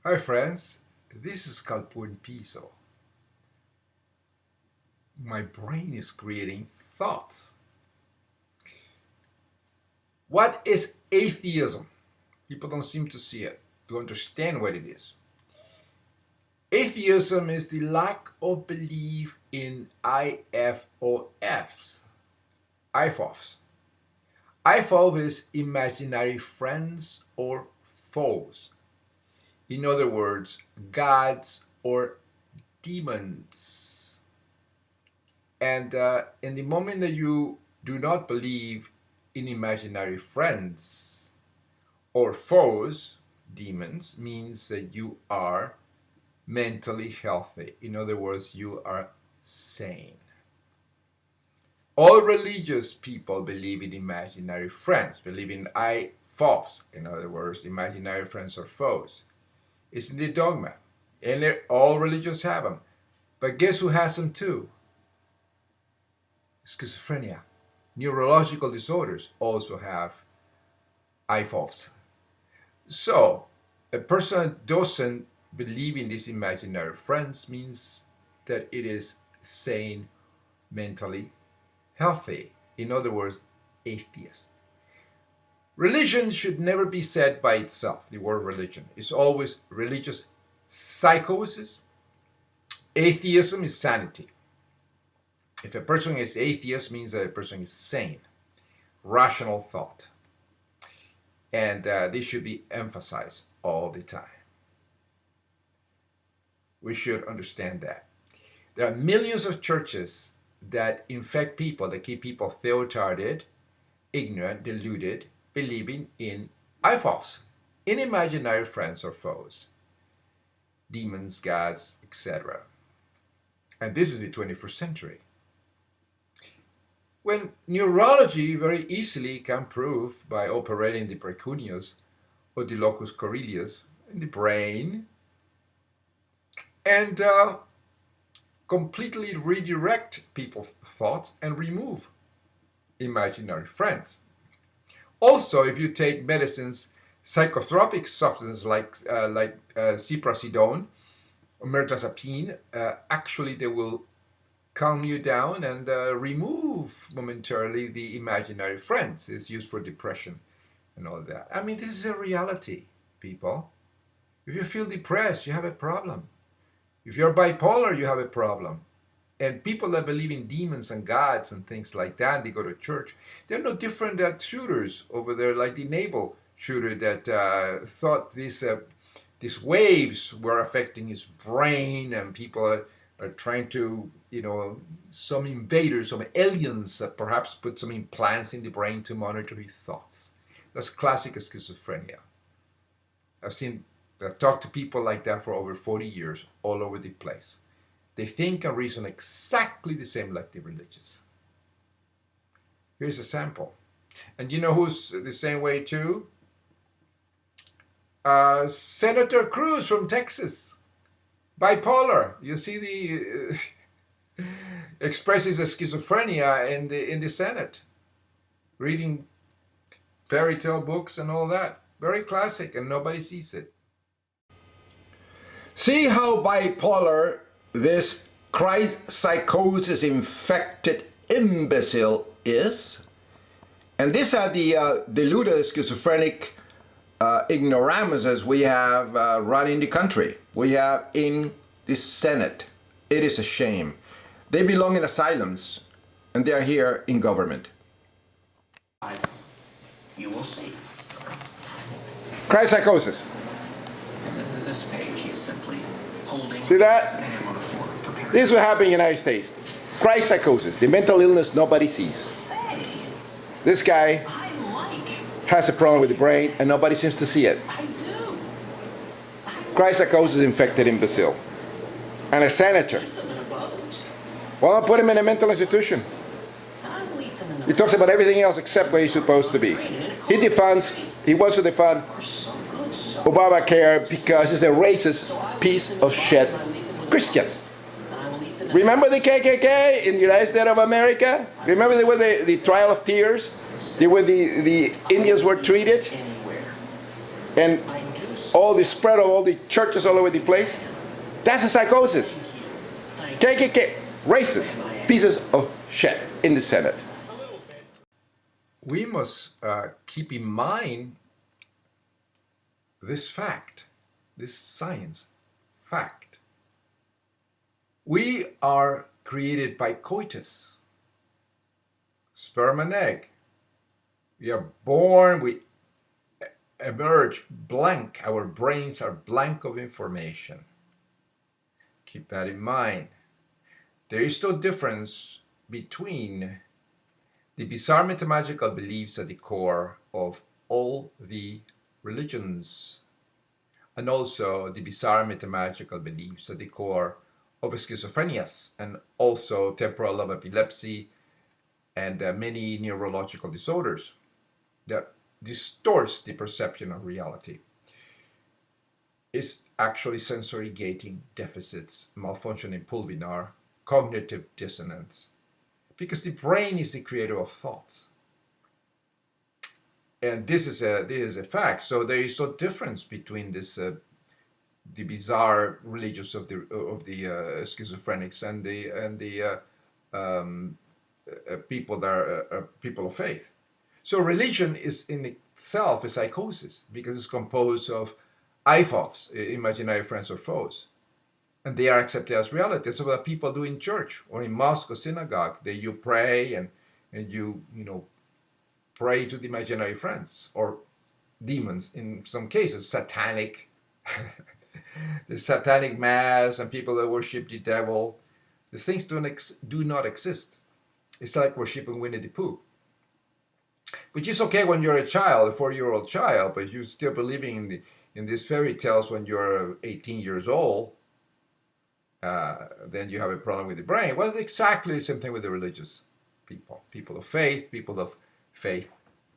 Hi friends, this is Calpo in Piso. My brain is creating thoughts. What is atheism? People don't seem to see it, to understand what it is. Atheism is the lack of belief in IFOFs. IFOFs. IFOF is imaginary friends or foes. In other words, gods or demons. And in the moment that you do not believe in imaginary friends or foes, demons, means that you are mentally healthy. In other words, you are sane. All religious people believe in imaginary friends, believe in IFOFs, in other words, imaginary friends or foes. It's in the dogma. And all religions have them. But guess who has them too? Schizophrenia. Neurological disorders also have IFOFs. So, a person that doesn't believe in these imaginary friends means that it is sane, mentally healthy. In other words, atheist. Religion should never be said by itself. The word religion is always religious psychosis. Atheism is sanity. If a person is atheist, means that a person is sane, rational thought. And this should be emphasized all the time. We should understand that. There are millions of churches that infect people, that keep people theotarded, ignorant, deluded, believing in IFOFs, in imaginary friends or foes, demons, gods, etc. And this is the 21st century. When neurology very easily can prove by operating the precuneus or the locus coeruleus in the brain and completely redirect people's thoughts and remove imaginary friends. Also, if you take medicines, psychotropic substances like ciprasidone or mirtazapine, actually they will calm you down and remove momentarily the imaginary friends. It's used for depression and all that. I mean, this is a reality, people. If you feel depressed, you have a problem. If you're bipolar, you have a problem. And people that believe in demons and gods and things like that, they go to church, they're no different than shooters over there, like the naval shooter that thought these waves were affecting his brain, and people are trying to, some invaders, some aliens that perhaps put some implants in the brain to monitor his thoughts. That's classic schizophrenia. I've talked to people like that for over 40 years, all over the place. They think and reason exactly the same like the religious. Here's a sample. And you know who's the same way too? Senator Cruz from Texas. Bipolar. You see the expresses a schizophrenia in the Senate. Reading fairy tale books and all that. Very classic, and nobody sees it. See how bipolar this psychosis infected imbecile is? And these are the deluded schizophrenic ignoramuses we have running the country. We have in the Senate. It is a shame. They belong in asylums, and they are here in government. You will see. Psychosis. This page is simply holding. See that? This is what happened in the United States. Psychosis, the mental illness nobody sees. This guy has a problem with the brain and nobody seems to see it. Psychosis infected imbecile. And a senator. Well, I'll put him in a mental institution. He talks about everything else except where he's supposed to be. He wants to defund Obamacare because it's a racist piece of shit Christian. Remember the KKK in the United States of America? Remember they were the Trial of Tears? They were the Indians were treated? And all the spread of all the churches all over the place, that's a psychosis. KKK, racist, pieces of shit in the Senate. We must keep in mind this fact, this science fact. We are created by coitus, sperm and egg. We are born, we emerge blank. Our brains are blank of information. Keep that in mind. There is no difference between the bizarre mythological beliefs at the core of all the religions, and also the bizarre mythological beliefs at the core of schizophrenia, and also temporal lobe epilepsy, and many neurological disorders that distorts the perception of reality. It's actually sensory gating deficits, malfunctioning pulvinar, cognitive dissonance, because the brain is the creator of thoughts. And this is a fact. So there is no difference between this the bizarre religions of the schizophrenics and the people that are people of faith. So religion is in itself a psychosis because it's composed of IFOFs, imaginary friends or foes, and they are accepted as reality. That's what people do in church or in mosque or synagogue. You pray and you pray to the imaginary friends or demons. In some cases, satanic, the satanic mass and people that worship the devil. The things do not exist. It's like worshiping Winnie the Pooh. Which is okay when you're a child, a 4-year-old child, but you're still believing in these fairy tales when you're 18 years old, then you have a problem with the brain. Well, exactly the same thing with the religious people of faith,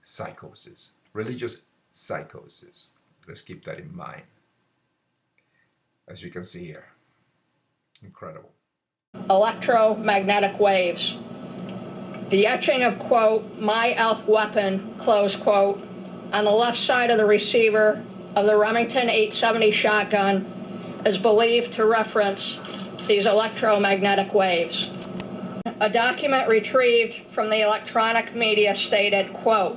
psychosis, religious psychosis. Let's keep that in mind. As you can see here, incredible. Electromagnetic waves. The etching of, quote, my elf weapon, close quote, on the left side of the receiver of the Remington 870 shotgun is believed to reference these electromagnetic waves. A document retrieved from the electronic media stated, quote,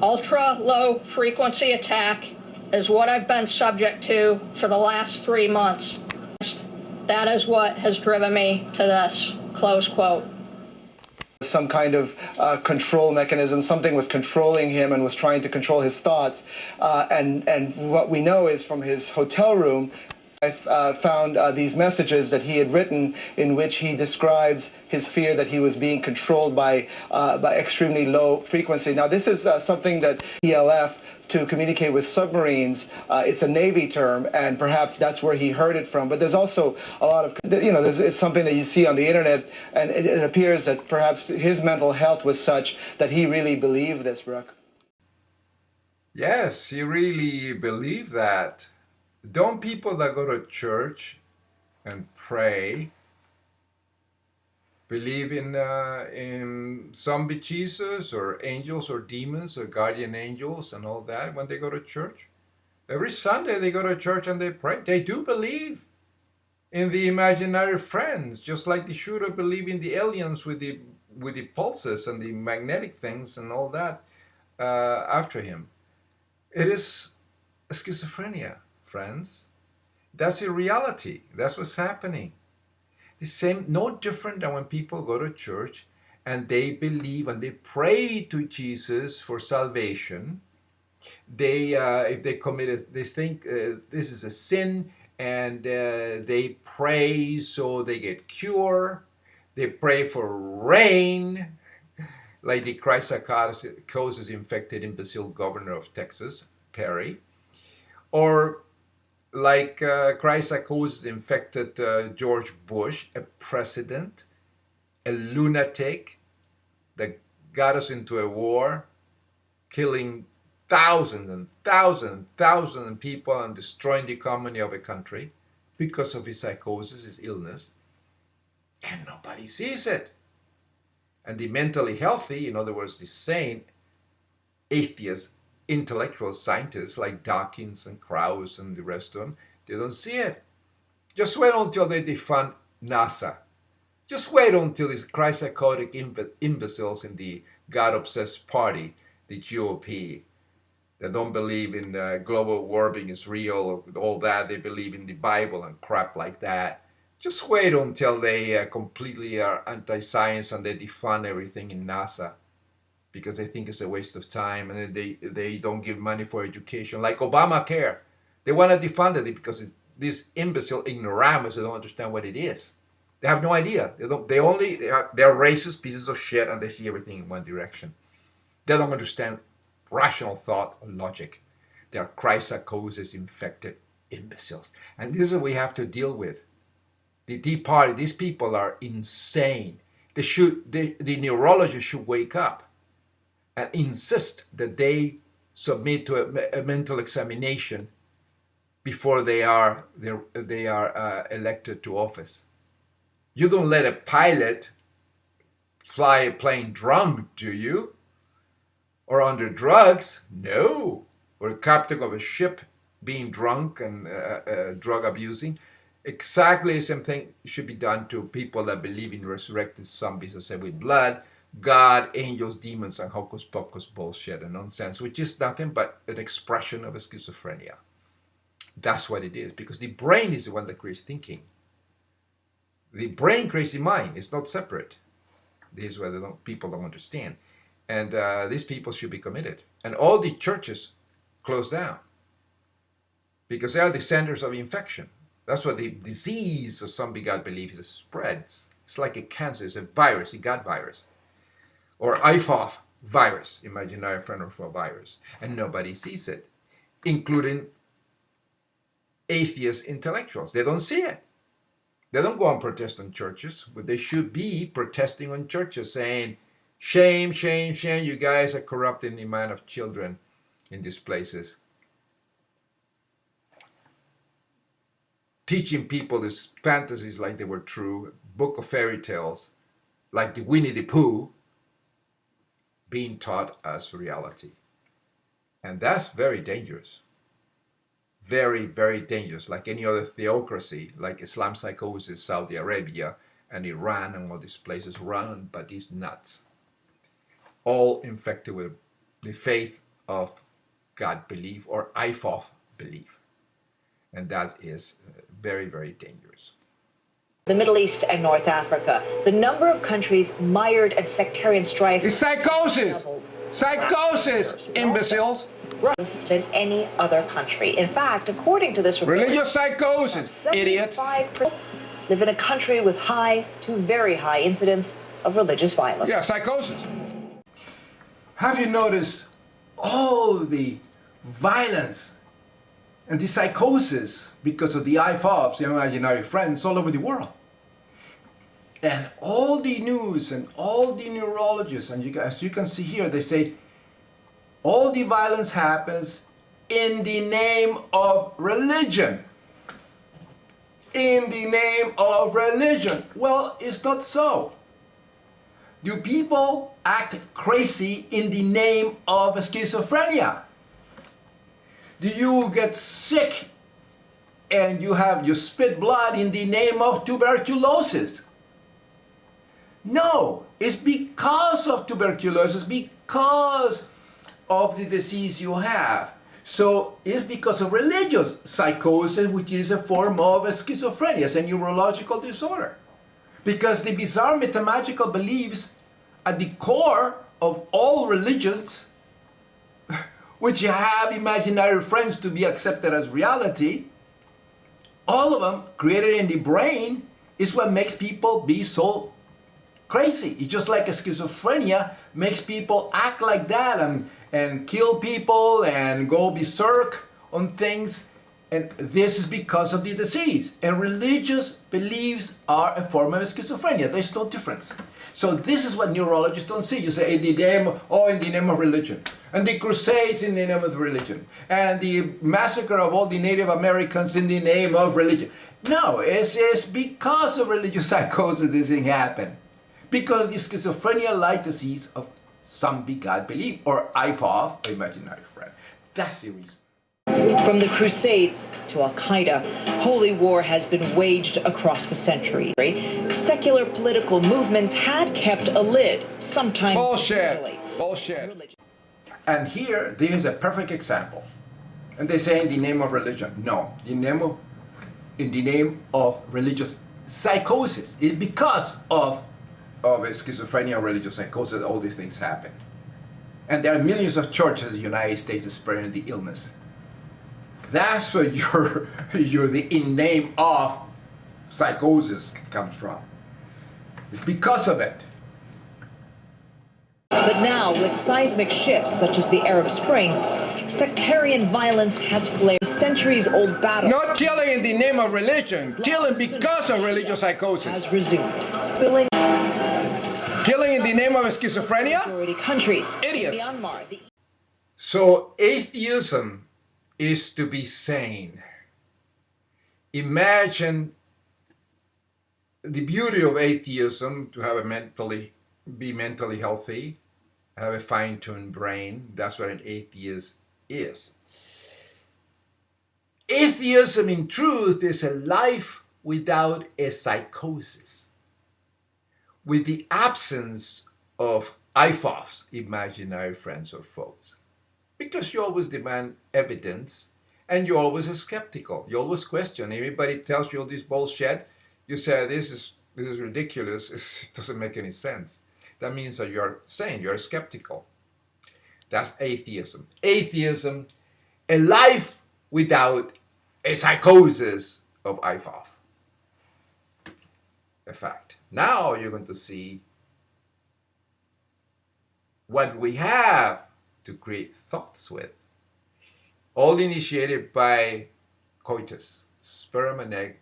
ultra-low frequency attack is what I've been subject to for the last 3 months. That is what has driven me to this, close quote. Some kind of control mechanism, something was controlling him and was trying to control his thoughts. And what we know is from his hotel room, I found these messages that he had written in which he describes his fear that he was being controlled by extremely low frequency. Now, this is something that ELF to communicate with submarines. It's a Navy term, and perhaps that's where he heard it from. But there's also a lot of, it's something that you see on the internet, and it appears that perhaps his mental health was such that he really believed this, Brooke. Yes, he really believed that. Don't people that go to church and pray believe in zombie Jesus or angels or demons or guardian angels and all that when they go to church? Every Sunday they go to church and they pray. They do believe in the imaginary friends, just like they should have believed in the aliens with the pulses and the magnetic things and all that after him. It is schizophrenia, friends. That's a reality. That's what's happening. The same, no different than when people go to church and they believe and they pray to Jesus for salvation. They, if they committed, they think this is a sin, and they pray so they get cured. They pray for rain, like the Christ Psychosis infected imbecile governor of Texas, Perry, or like Christ Psychosis infected George Bush, a president, a lunatic that got us into a war, killing thousands and thousands and thousands of people and destroying the economy of a country because of his psychosis, his illness, and nobody sees it. And the mentally healthy, in other words, the sane atheist intellectual scientists like Dawkins and Cruz and the rest of them, they don't see it. Just wait until they defund NASA. Just wait until these Christ-psychotic imbeciles in the God-obsessed party, the GOP, that don't believe in global warming is real, all that, they believe in the Bible and crap like that. Just wait until they completely are anti-science and they defund everything in NASA because they think it's a waste of time, and they don't give money for education, like Obamacare. They want to defund it because these imbecile ignoramus, they don't understand what it is. They have no idea. They're racist pieces of shit, and they see everything in one direction. They don't understand rational thought or logic. They are Christ psychosis infected imbeciles, and this is what we have to deal with. The Tea Party, these people are insane. The neurologists should wake up and insist that they submit to a mental examination before they are elected to office. You don't let a pilot fly a plane drunk, do you? Or under drugs? No. Or a captain of a ship being drunk and drug abusing. Exactly the same thing should be done to people that believe in resurrected zombies, as said, with blood, God, angels, demons, and hocus pocus bullshit and nonsense, which is nothing but an expression of a schizophrenia. That's what it is, because the brain is the one that creates thinking. The brain creates the mind. It's not separate. This is what people don't understand. And these people should be committed. And all the churches close down because they are the centers of infection. That's what the disease of zombie God belief is, spreads. It's like a cancer. It's a virus, a gut virus. Or IFOF virus, imaginary friend for virus. And nobody sees it, including atheist intellectuals. They don't see it. They don't go and protest on churches, but they should be protesting on churches, saying, shame, shame, shame, you guys are corrupting the mind of children in these places. Teaching people these fantasies like they were true, book of fairy tales, like the Winnie the Pooh, being taught as reality. And that's very dangerous. Very, very dangerous, like any other theocracy, like Islam psychosis, Saudi Arabia, and Iran, and all these places run by these nuts. All infected with the faith of God belief or IFOF belief. And that is very, very dangerous. The Middle East and North Africa, the number of countries mired in sectarian strife. It's psychosis! Psychosis, imbeciles! Than any other country. In fact, according to this report, religious psychosis, idiot. Live in a country with high to very high incidence of religious violence. Yeah, psychosis. Have you noticed all the violence and the psychosis because of the IFOFs, the imaginary friends, all over the world? And all the news and all the neurologists, and as you can see here, they say all the violence happens in the name of religion. In the name of religion. Well, it's not so. Do people act crazy in the name of schizophrenia? Do you get sick and you spit blood in the name of tuberculosis? No, it's because of tuberculosis, because of the disease you have. So it's because of religious psychosis, which is a form of schizophrenia, it's a neurological disorder. Because the bizarre mathematical beliefs at the core of all religions, which have imaginary friends to be accepted as reality, all of them created in the brain, is what makes people be so crazy. It's just like a schizophrenia makes people act like that and kill people and go berserk on things. And this is because of the disease. And religious beliefs are a form of schizophrenia. There's no difference. So this is what neurologists don't see. You say in the name of religion. And the Crusades in the name of religion. And the massacre of all the Native Americans in the name of religion. No, it's because of religious psychosis this thing happened. Because the schizophrenia-like disease of some begot belief, or IFOF, imaginary friend. That's the reason. From the Crusades to Al-Qaeda, holy war has been waged across the century. Secular political movements had kept a lid, sometimes Bullshit. Bullshit. And here, there's a perfect example. And they say in the name of religion. No, in the name of religious psychosis. It's because of schizophrenia, religious psychosis, all these things happen. And there are millions of churches in the United States spreading the illness. That's where you're the in name of psychosis comes from. It's because of it. But now, with seismic shifts such as the Arab Spring, sectarian violence has flared. Centuries-old battle. Not killing in the name of religion, killing because of religious psychosis. Has resumed, spilling. Killing in the name of schizophrenia? Majority countries. Idiots. Myanmar, So atheism is to be sane. Imagine the beauty of atheism, to have be mentally healthy, have a fine-tuned brain. That's what an atheist is. Atheism, in truth, is a life without a psychosis, with the absence of IFOFs, imaginary friends or foes. Because you always demand evidence, and you're always skeptical. You always question. Everybody tells you all this bullshit. You say, this is ridiculous. It doesn't make any sense. That means that you're sane, you're skeptical. That's atheism. Atheism, a life without a psychosis of IFOF. A fact. Now you're going to see what we have to create thoughts with. All initiated by coitus, sperm and egg.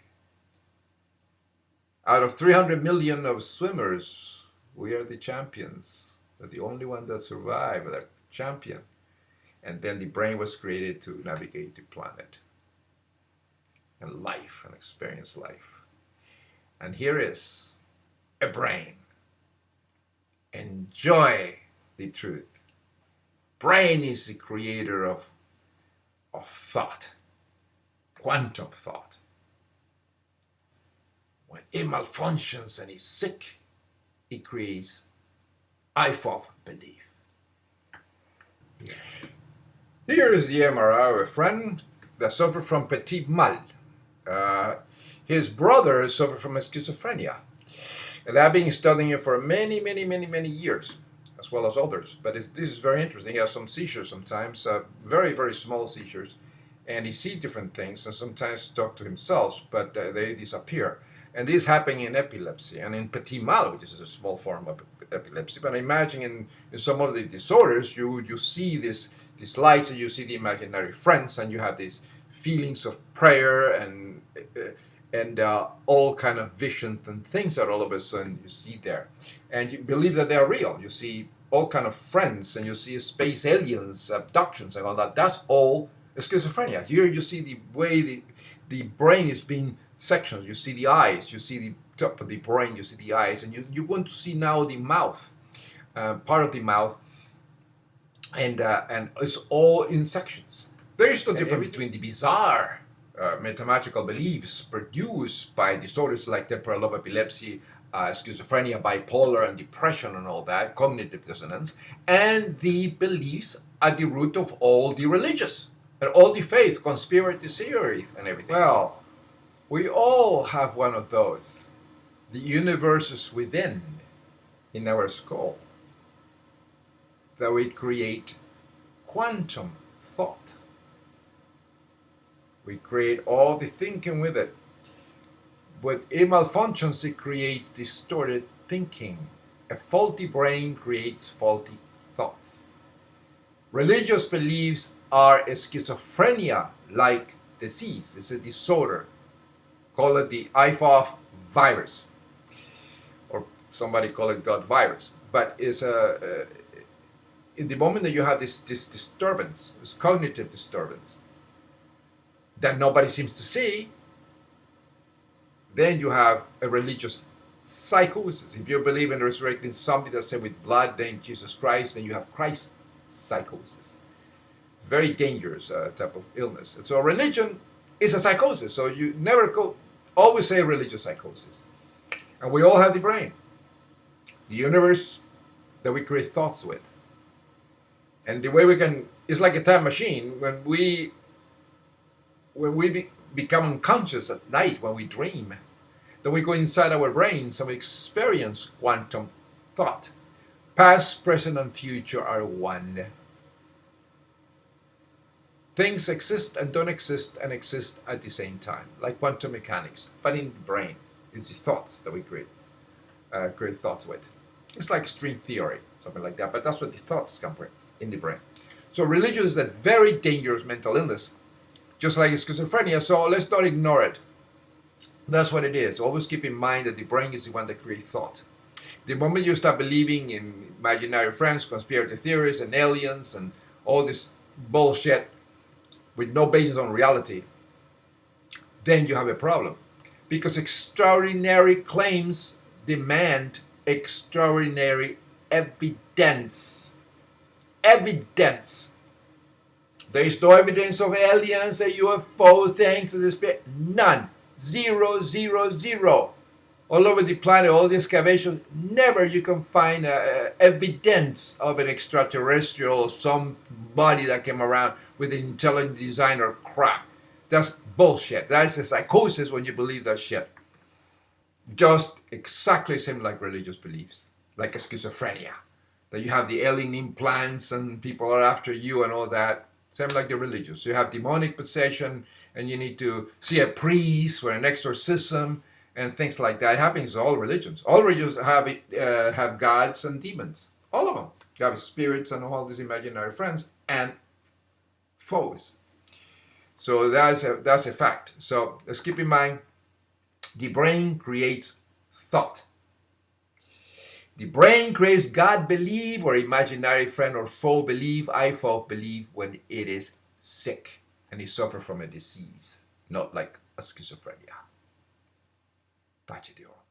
Out of 300 million of swimmers, we are the champions. We're the only one that survived, the champion. And then the brain was created to navigate the planet. And life, and experience life. And here is a brain. Enjoy the truth. Brain is the creator of thought, quantum thought. When it malfunctions and is sick, it creates IFOF belief. Here is the MRI of a friend that suffered from petit mal. His brother suffered from schizophrenia. And I've been studying it for many years, as well as others. But this is very interesting. He has some seizures sometimes, very, very small seizures. And he sees different things and sometimes talk to himself, but they disappear. And this happening in epilepsy and in petit mal, which is a small form of epilepsy. But I imagine in some of the disorders, you see these lights and you see the imaginary friends and you have these feelings of prayer and all kind of visions and things that all of a sudden you see there. And you believe that they are real. You see all kind of friends and you see space aliens, abductions and all that. That's all schizophrenia. Here you see the way the brain is being sections. You see the eyes, you see the top of the brain, you see the eyes, and you want to see now the mouth, part of the mouth, and it's all in sections. There is no difference between the bizarre mathematical beliefs produced by disorders like temporal lobe epilepsy, schizophrenia, bipolar, and depression and all that, cognitive dissonance, and the beliefs at the root of all the religious and all the faith, conspiracy theory, and everything. Well, we all have one of those. The universe is within, in our skull, that we create quantum thought. We create all the thinking with it. When it malfunctions, it creates distorted thinking. A faulty brain creates faulty thoughts. Religious beliefs are a schizophrenia-like disease. It's a disorder. Call it the IFOF virus, or somebody call it God virus. But it's in the moment that you have this disturbance, this cognitive disturbance, that nobody seems to see, then you have a religious psychosis. If you believe in resurrecting somebody that's said with blood named Jesus Christ, then you have Christ psychosis. Very dangerous type of illness. And so religion is a psychosis. So you never always say religious psychosis. And we all have the brain, the universe that we create thoughts with. And the way we can, it's like a time machine. When we become unconscious at night, when we dream, then we go inside our brains and we experience quantum thought. Past, present, and future are one. Things exist and don't exist and exist at the same time, like quantum mechanics, but in the brain. It's the thoughts that we create thoughts with. It's like string theory, something like that, but that's what the thoughts come from, in the brain. So religion is a very dangerous mental illness, just like schizophrenia, so let's not ignore it. That's what it is. Always keep in mind that the brain is the one that creates thought. The moment you start believing in imaginary friends, conspiracy theories, and aliens, and all this bullshit with no basis on reality, then you have a problem. Because extraordinary claims demand extraordinary evidence. Evidence. There is no evidence of aliens, a UFO things, none. 0, 0, 0. All over the planet, all the excavations, never you can find evidence of an extraterrestrial, somebody that came around with an intelligent design or crap. That's bullshit. That's a psychosis when you believe that shit. Just exactly same like religious beliefs, like a schizophrenia, that you have the alien implants and people are after you and all that. Same like the religious. You have demonic possession and you need to see a priest for an exorcism and things like that. It happens in all religions. All religions have gods and demons. All of them. You have spirits and all these imaginary friends and foes. So that's a fact. So let's keep in mind, the brain creates thought. The brain creates God belief or imaginary friend or foe belief, I foe belief when it is sick and it suffers from a disease, not like a schizophrenia. Pace de oro.